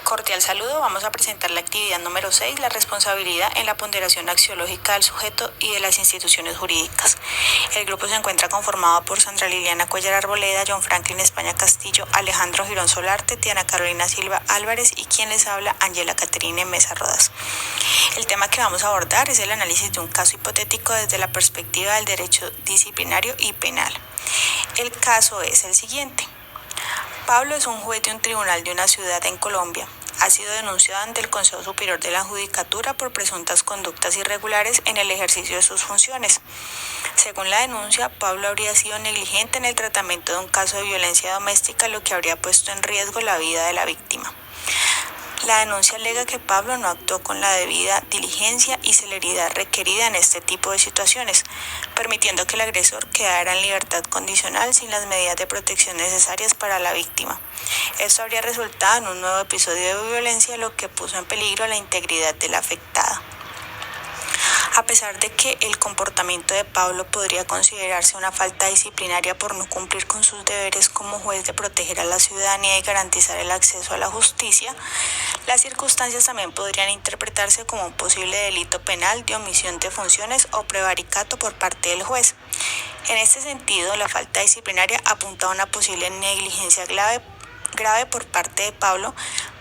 Cordial saludo, vamos a presentar la actividad número 6, la responsabilidad en la ponderación axiológica del sujeto y de las instituciones jurídicas. El grupo se encuentra conformado por Sandra Liliana Cuellar Arboleda, John Franklin España Castillo, Alejandro Girón Solarte, Diana Carolina Silva Álvarez y quien les habla, Ángela Caterine Mesa Rodas. El tema que vamos a abordar es el análisis de un caso hipotético desde la perspectiva del derecho disciplinario y penal. El caso es el siguiente. Pablo es un juez de un tribunal de una ciudad en Colombia. Ha sido denunciado ante el Consejo Superior de la Judicatura por presuntas conductas irregulares en el ejercicio de sus funciones. Según la denuncia, Pablo habría sido negligente en el tratamiento de un caso de violencia doméstica, lo que habría puesto en riesgo la vida de la víctima. La denuncia alega que Pablo no actuó con la debida diligencia y celeridad requerida en este tipo de situaciones, permitiendo que el agresor quedara en libertad condicional sin las medidas de protección necesarias para la víctima. Esto habría resultado en un nuevo episodio de violencia, lo que puso en peligro la integridad de la afectada. A pesar de que el comportamiento de Pablo podría considerarse una falta disciplinaria por no cumplir con sus deberes como juez de proteger a la ciudadanía y garantizar el acceso a la justicia, las circunstancias también podrían interpretarse como un posible delito penal de omisión de funciones o prevaricato por parte del juez. En este sentido, la falta disciplinaria apunta a una posible negligencia grave por parte de Pablo,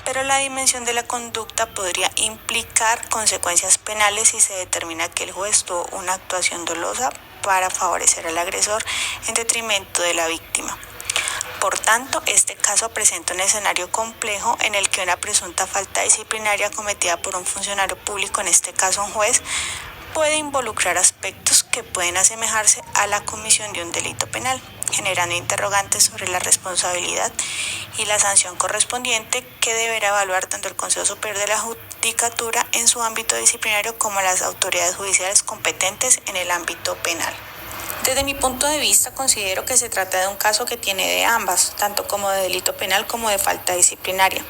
pero la dimensión de la conducta podría implicar consecuencias penales si se determina que el juez tuvo una actuación dolosa para favorecer al agresor en detrimento de la víctima. Por tanto, este caso presenta un escenario complejo en el que una presunta falta disciplinaria cometida por un funcionario público, en este caso un juez, puede involucrar aspectos que pueden asemejarse a la comisión de un delito penal, generando interrogantes sobre la responsabilidad y la sanción correspondiente que deberá evaluar tanto el Consejo Superior de la Judicatura en su ámbito disciplinario como las autoridades judiciales competentes en el ámbito penal. Desde mi punto de vista, considero que se trata de un caso que tiene de ambas, tanto como de delito penal como de falta disciplinaria,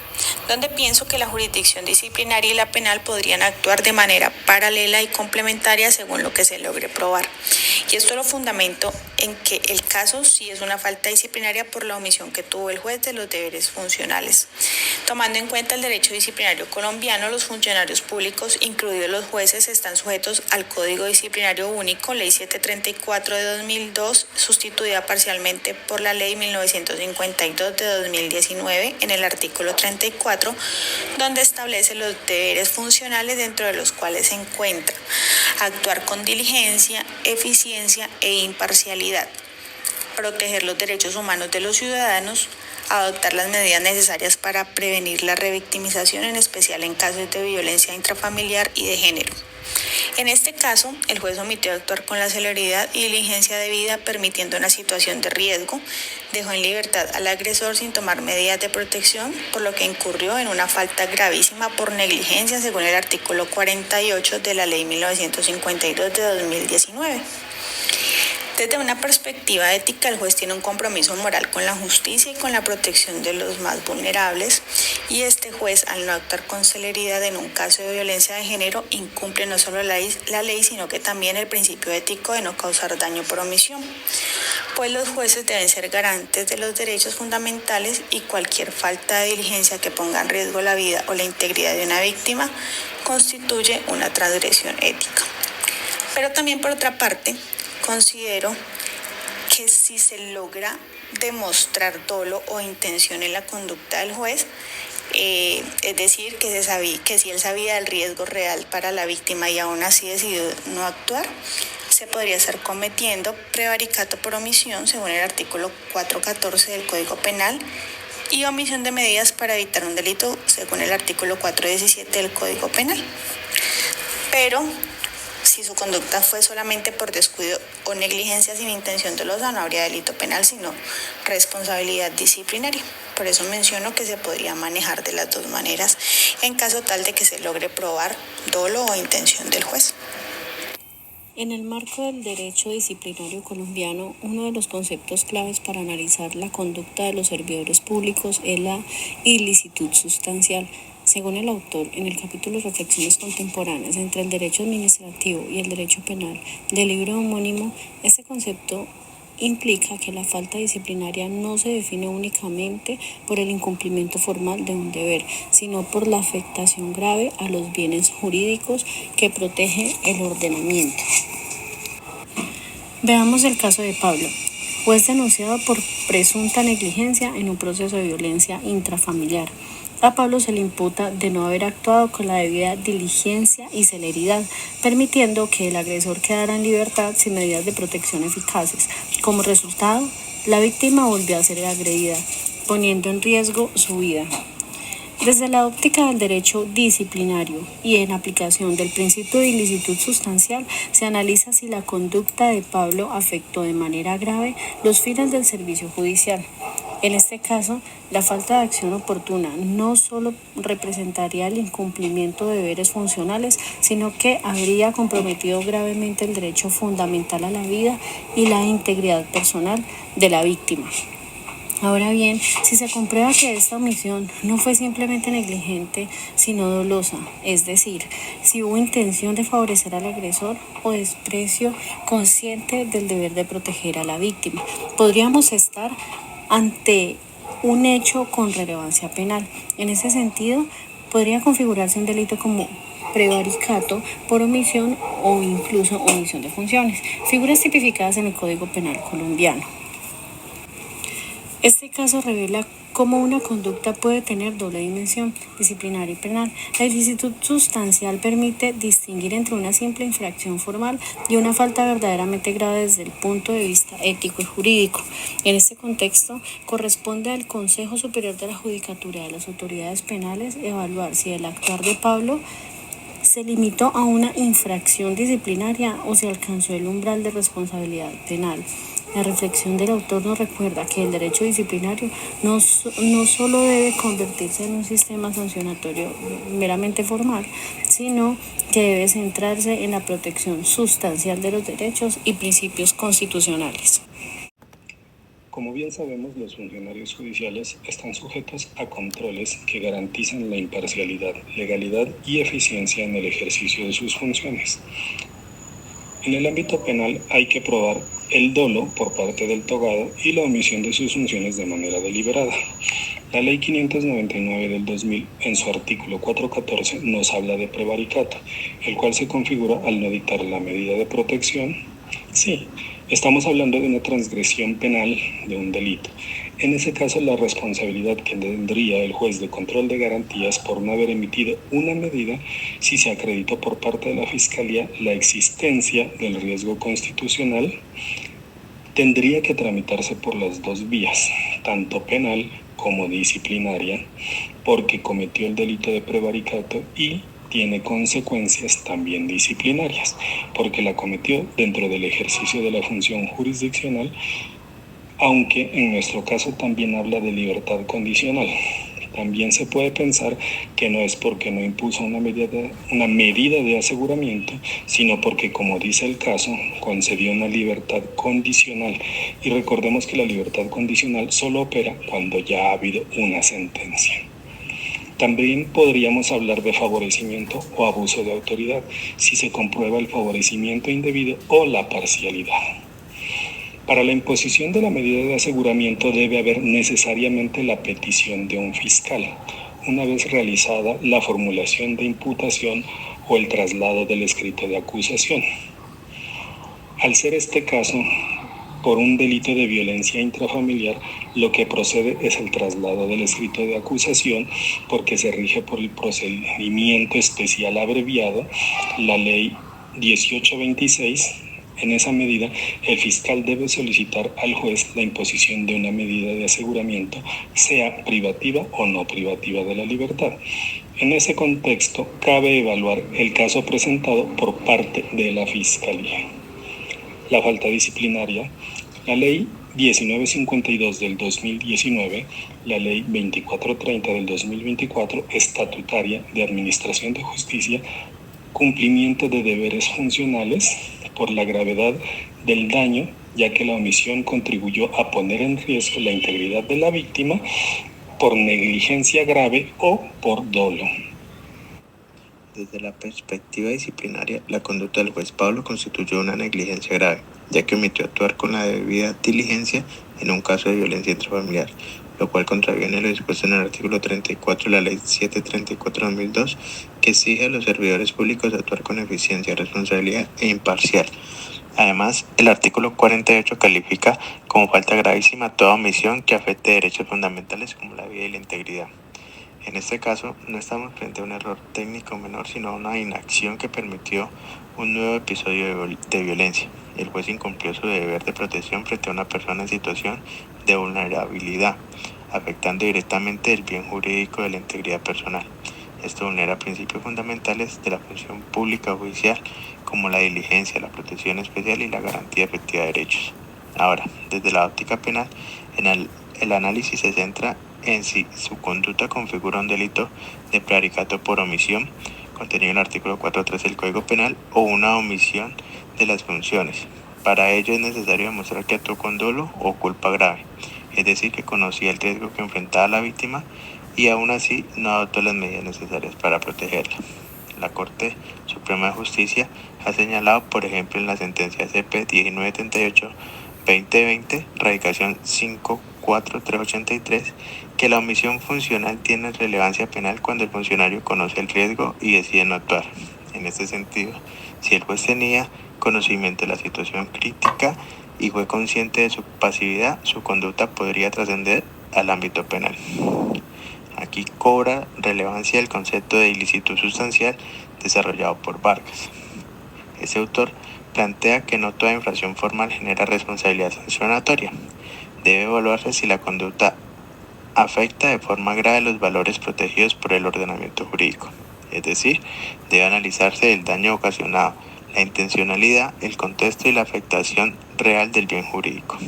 donde pienso que la jurisdicción disciplinaria y la penal podrían actuar de manera paralela y complementaria según lo que se logre probar. Y esto lo fundamento en que el caso sí es una falta disciplinaria por la omisión que tuvo el juez de los deberes funcionales. Tomando en cuenta el derecho disciplinario colombiano, los funcionarios públicos, incluidos los jueces, están sujetos al Código Disciplinario Único, Ley 734 de 2002, sustituida parcialmente por la Ley 1952 de 2019 en el artículo 34, donde establece los deberes funcionales, dentro de los cuales se encuentra actuar con diligencia, eficiencia e imparcialidad, proteger los derechos humanos de los ciudadanos, adoptar las medidas necesarias para prevenir la revictimización, en especial en casos de violencia intrafamiliar y de género. En este caso, el juez omitió actuar con la celeridad y diligencia debida, permitiendo una situación de riesgo, dejó en libertad al agresor sin tomar medidas de protección, por lo que incurrió en una falta gravísima por negligencia según el artículo 48 de la Ley 1952 de 2019. Desde una perspectiva ética, el juez tiene un compromiso moral con la justicia y con la protección de los más vulnerables, y este juez, al no actuar con celeridad en un caso de violencia de género, incumple no solo la ley, sino que también el principio ético de no causar daño por omisión, pues los jueces deben ser garantes de los derechos fundamentales y cualquier falta de diligencia que ponga en riesgo la vida o la integridad de una víctima constituye una transgresión ética. Pero también, por otra parte, considero que si se logra demostrar dolo o intención en la conducta del juez, es decir, que si él sabía del riesgo real para la víctima y aún así decidió no actuar, se podría estar cometiendo prevaricato por omisión según el artículo 414 del Código Penal y omisión de medidas para evitar un delito según el artículo 417 del Código Penal. Pero si su conducta fue solamente por descuido o negligencia sin intención dolosa, no habría delito penal, sino responsabilidad disciplinaria. Por eso menciono que se podría manejar de las dos maneras en caso tal de que se logre probar dolo o intención del juez. En el marco del derecho disciplinario colombiano, uno de los conceptos claves para analizar la conducta de los servidores públicos es la ilicitud sustancial. Según el autor, en el capítulo Reflexiones contemporáneas entre el derecho administrativo y el derecho penal del libro homónimo, este concepto implica que la falta disciplinaria no se define únicamente por el incumplimiento formal de un deber, sino por la afectación grave a los bienes jurídicos que protege el ordenamiento. Veamos el caso de Pablo, juez denunciado por presunta negligencia en un proceso de violencia intrafamiliar. A Pablo se le imputa de no haber actuado con la debida diligencia y celeridad, permitiendo que el agresor quedara en libertad sin medidas de protección eficaces. Como resultado, la víctima volvió a ser agredida, poniendo en riesgo su vida. Desde la óptica del derecho disciplinario y en aplicación del principio de ilicitud sustancial, se analiza si la conducta de Pablo afectó de manera grave los fines del servicio judicial. En este caso, la falta de acción oportuna no solo representaría el incumplimiento de deberes funcionales, sino que habría comprometido gravemente el derecho fundamental a la vida y la integridad personal de la víctima. Ahora bien, si se comprueba que esta omisión no fue simplemente negligente, sino dolosa, es decir, si hubo intención de favorecer al agresor o desprecio consciente del deber de proteger a la víctima, podríamos estar ante un hecho con relevancia penal. En ese sentido, podría configurarse un delito como prevaricato por omisión o incluso omisión de funciones, figuras tipificadas en el Código Penal colombiano. Este caso revela cómo una conducta puede tener doble dimensión, disciplinaria y penal. La ilicitud sustancial permite distinguir entre una simple infracción formal y una falta verdaderamente grave desde el punto de vista ético y jurídico. En este contexto, corresponde al Consejo Superior de la Judicatura y a las autoridades penales evaluar si el actuar de Pablo se limitó a una infracción disciplinaria o se alcanzó el umbral de responsabilidad penal. La reflexión del autor nos recuerda que el derecho disciplinario no solo debe convertirse en un sistema sancionatorio meramente formal, sino que debe centrarse en la protección sustancial de los derechos y principios constitucionales. Como bien sabemos, los funcionarios judiciales están sujetos a controles que garantizan la imparcialidad, legalidad y eficiencia en el ejercicio de sus funciones. En el ámbito penal hay que probar el dolo por parte del togado y la omisión de sus funciones de manera deliberada. La Ley 599 del 2000, en su artículo 414, nos habla de prevaricato, el cual se configura al no dictar la medida de protección. Sí, estamos hablando de una transgresión penal de un delito. En ese caso, la responsabilidad que tendría el juez de control de garantías por no haber emitido una medida si se acreditó por parte de la Fiscalía la existencia del riesgo constitucional, tendría que tramitarse por las dos vías, tanto penal como disciplinaria, porque cometió el delito de prevaricato y tiene consecuencias también disciplinarias, porque la cometió dentro del ejercicio de la función jurisdiccional, aunque en nuestro caso también habla de libertad condicional. También se puede pensar que no es porque no impuso una medida de aseguramiento, sino porque, como dice el caso, concedió una libertad condicional. Y recordemos que la libertad condicional solo opera cuando ya ha habido una sentencia. También podríamos hablar de favorecimiento o abuso de autoridad, si se comprueba el favorecimiento indebido o la parcialidad. Para la imposición de la medida de aseguramiento debe haber necesariamente la petición de un fiscal, una vez realizada la formulación de imputación o el traslado del escrito de acusación. Al ser este caso por un delito de violencia intrafamiliar, lo que procede es el traslado del escrito de acusación, porque se rige por el procedimiento especial abreviado, la Ley 1826. En esa medida, el fiscal debe solicitar al juez la imposición de una medida de aseguramiento, sea privativa o no privativa de la libertad. En ese contexto, cabe evaluar el caso presentado por parte de la Fiscalía. La falta disciplinaria, la Ley 1952 del 2019, la Ley 2430 del 2024, estatutaria de Administración de Justicia, cumplimiento de deberes funcionales por la gravedad del daño, ya que la omisión contribuyó a poner en riesgo la integridad de la víctima por negligencia grave o por dolo. Desde la perspectiva disciplinaria, la conducta del juez Pablo constituyó una negligencia grave, ya que omitió actuar con la debida diligencia en un caso de violencia intrafamiliar, lo cual contraviene lo dispuesto en el artículo 34 de la Ley 734/2002, que exige a los servidores públicos actuar con eficiencia, responsabilidad e imparcial. Además, el artículo 48 califica como falta gravísima toda omisión que afecte derechos fundamentales como la vida y la integridad. En este caso, no estamos frente a un error técnico menor, sino a una inacción que permitió un nuevo episodio de violencia. El juez incumplió su deber de protección frente a una persona en situación de vulnerabilidad, afectando directamente el bien jurídico de la integridad personal. Esto vulnera principios fundamentales de la función pública judicial, como la diligencia, la protección especial y la garantía efectiva de derechos. Ahora, desde la óptica penal, el análisis se centra en si su conducta configura un delito de prevaricato por omisión, contenido en el artículo 4.3 del Código Penal, o una omisión de las funciones. Para ello es necesario demostrar que actuó con dolo o culpa grave, es decir, que conocía el riesgo que enfrentaba la víctima y aún así no adoptó las medidas necesarias para protegerla. La Corte Suprema de Justicia ha señalado, por ejemplo, en la sentencia CP 1938-2020, radicación 54383, que la omisión funcional tiene relevancia penal cuando el funcionario conoce el riesgo y decide no actuar. En este sentido, si el juez tenía conocimiento de la situación crítica y fue consciente de su pasividad, su conducta podría trascender al ámbito penal. Aquí cobra relevancia el concepto de ilicitud sustancial desarrollado por Vargas. Ese autor plantea que no toda infracción formal genera responsabilidad sancionatoria. Debe evaluarse si la conducta afecta de forma grave los valores protegidos por el ordenamiento jurídico. Es decir, debe analizarse el daño ocasionado, la intencionalidad, el contexto y la afectación real del bien jurídico.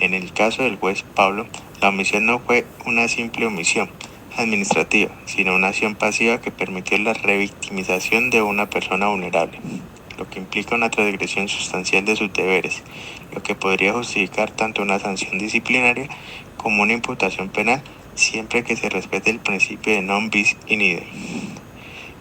En el caso del juez Pablo, la omisión no fue una simple omisión administrativa, sino una acción pasiva que permitió la revictimización de una persona vulnerable, lo que implica una transgresión sustancial de sus deberes, lo que podría justificar tanto una sanción disciplinaria como una imputación penal, siempre que se respete el principio de non bis in idem.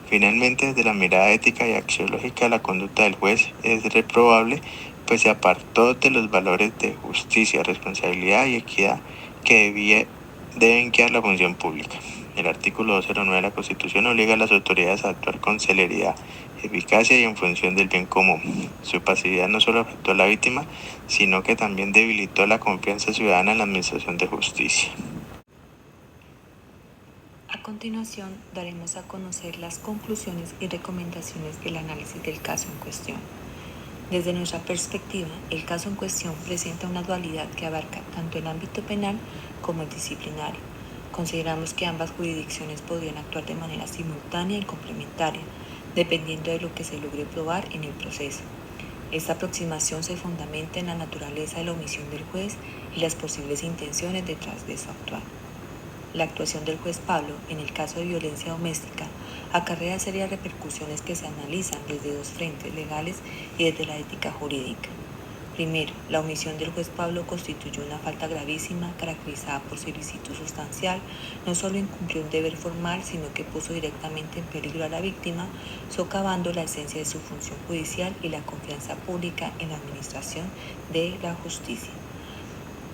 Finalmente, desde la mirada ética y axiológica, la conducta del juez es reprobable, pues se apartó de los valores de justicia, responsabilidad y equidad que deben guiar la función pública. El artículo 209 de la Constitución obliga a las autoridades a actuar con celeridad, eficacia y en función del bien común. Su pasividad no solo afectó a la víctima, sino que también debilitó la confianza ciudadana en la administración de justicia. A continuación, daremos a conocer las conclusiones y recomendaciones del análisis del caso en cuestión. Desde nuestra perspectiva, el caso en cuestión presenta una dualidad que abarca tanto el ámbito penal como el disciplinario. Consideramos que ambas jurisdicciones podrían actuar de manera simultánea y complementaria, dependiendo de lo que se logre probar en el proceso. Esta aproximación se fundamenta en la naturaleza de la omisión del juez y las posibles intenciones detrás de su actuar. La actuación del juez Pablo en el caso de violencia doméstica acarrea serias repercusiones que se analizan desde dos frentes legales y desde la ética jurídica. Primero, la omisión del juez Pablo constituyó una falta gravísima caracterizada por su ilicitud sustancial. No solo incumplió un deber formal, sino que puso directamente en peligro a la víctima, socavando la esencia de su función judicial y la confianza pública en la administración de la justicia.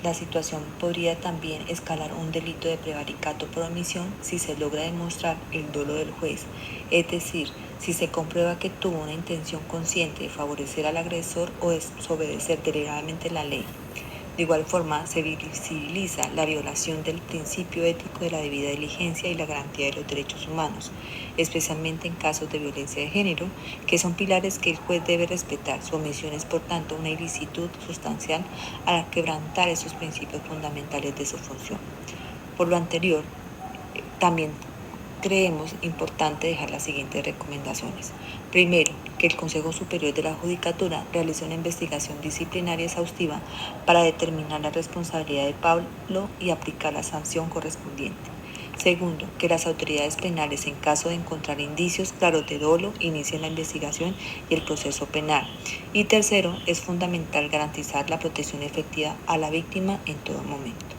La situación podría también escalar un delito de prevaricato por omisión si se logra demostrar el dolo del juez, es decir, si se comprueba que tuvo una intención consciente de favorecer al agresor o desobedecer deliberadamente la ley. De igual forma, se visibiliza la violación del principio ético de la debida diligencia y la garantía de los derechos humanos, especialmente en casos de violencia de género, que son pilares que el juez debe respetar. Su omisión es, por tanto, una ilicitud sustancial al quebrantar esos principios fundamentales de su función. Por lo anterior, también creemos importante dejar las siguientes recomendaciones. Primero, que el Consejo Superior de la Judicatura realice una investigación disciplinaria exhaustiva para determinar la responsabilidad de Pablo y aplicar la sanción correspondiente. Segundo, que las autoridades penales, en caso de encontrar indicios claros de dolo, inicien la investigación y el proceso penal. Y tercero, es fundamental garantizar la protección efectiva a la víctima en todo momento.